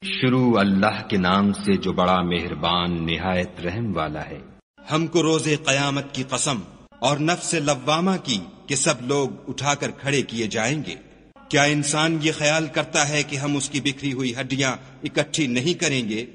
شروع اللہ کے نام سے جو بڑا مہربان نہایت رحم والا ہے۔ ہم کو روز قیامت کی قسم اور نفس لوامہ کی کہ سب لوگ اٹھا کر کھڑے کیے جائیں گے۔ کیا انسان یہ خیال کرتا ہے کہ ہم اس کی بکھری ہوئی ہڈیاں اکٹھی نہیں کریں گے؟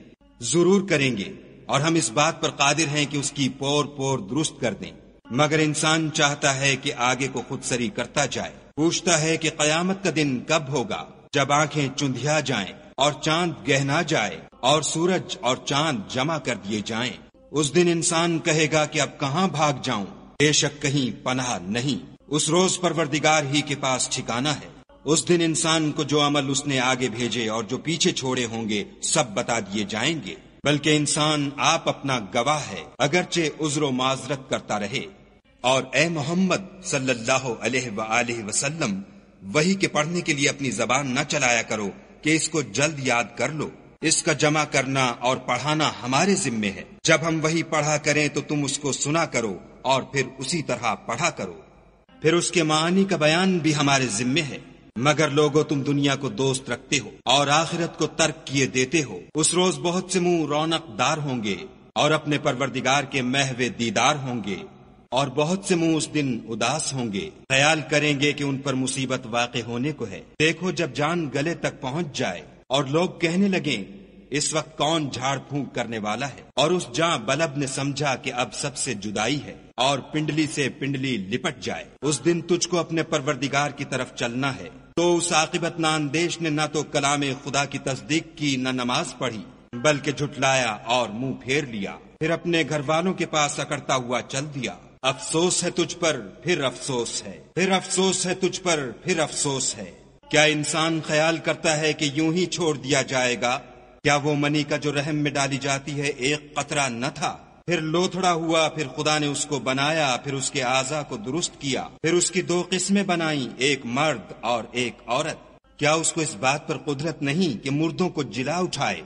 ضرور کریں گے، اور ہم اس بات پر قادر ہیں کہ اس کی پور پور درست کر دیں، مگر انسان چاہتا ہے کہ آگے کو خود سری کرتا جائے۔ پوچھتا ہے کہ قیامت کا دن کب ہوگا، جب آنکھیں چندھیا جائیں اور چاند گہنا جائے اور سورج اور چاند جمع کر دیے جائیں۔ اس دن انسان کہے گا کہ اب کہاں بھاگ جاؤں، بے شک کہیں پناہ نہیں۔ اس روز پروردگار ہی کے پاس ٹھکانہ ہے۔ اس دن انسان کو جو عمل اس نے آگے بھیجے اور جو پیچھے چھوڑے ہوں گے سب بتا دیے جائیں گے، بلکہ انسان آپ اپنا گواہ ہے، اگرچہ عذر و معذرت کرتا رہے۔ اور اے محمد صلی اللہ علیہ وآلہ وسلم، وحی کے پڑھنے کے لیے اپنی زبان نہ چلایا کرو کہ اس کو جلد یاد کر لو۔ اس کا جمع کرنا اور پڑھانا ہمارے ذمے ہے۔ جب ہم وحی پڑھا کریں تو تم اس کو سنا کرو اور پھر اسی طرح پڑھا کرو، پھر اس کے معانی کا بیان بھی ہمارے ذمے ہے۔ مگر لوگو تم دنیا کو دوست رکھتے ہو اور آخرت کو ترک کیے دیتے ہو۔ اس روز بہت سے منہ رونق دار ہوں گے اور اپنے پروردگار کے محو دیدار ہوں گے، اور بہت سے منہ اس دن اداس ہوں گے، خیال کریں گے کہ ان پر مصیبت واقع ہونے کو ہے۔ دیکھو جب جان گلے تک پہنچ جائے اور لوگ کہنے لگیں اس وقت کون جھاڑ پھونک کرنے والا ہے، اور اس جاں بلب نے سمجھا کہ اب سب سے جدائی ہے اور پنڈلی سے پنڈلی لپٹ جائے۔ اس دن تجھ کو اپنے پروردگار کی طرف چلنا ہے۔ تو اس عاقبت ناندیش نے نہ تو کلام خدا کی تصدیق کی نہ نماز پڑھی، بلکہ جھٹلایا اور منہ پھیر لیا، پھر اپنے گھر والوں کے پاس اکڑتا ہوا چل دیا۔ افسوس ہے تجھ پر پھر افسوس ہے، پھر افسوس ہے تجھ پر پھر افسوس ہے۔ کیا انسان خیال کرتا ہے کہ یوں ہی چھوڑ دیا جائے گا؟ کیا وہ منی کا جو رحم میں ڈالی جاتی ہے ایک قطرہ نہ تھا؟ پھر لوتھڑا ہوا، پھر خدا نے اس کو بنایا، پھر اس کے اعضاء کو درست کیا، پھر اس کی دو قسمیں بنائیں، ایک مرد اور ایک عورت۔ کیا اس کو اس بات پر قدرت نہیں کہ مردوں کو جلا اٹھائے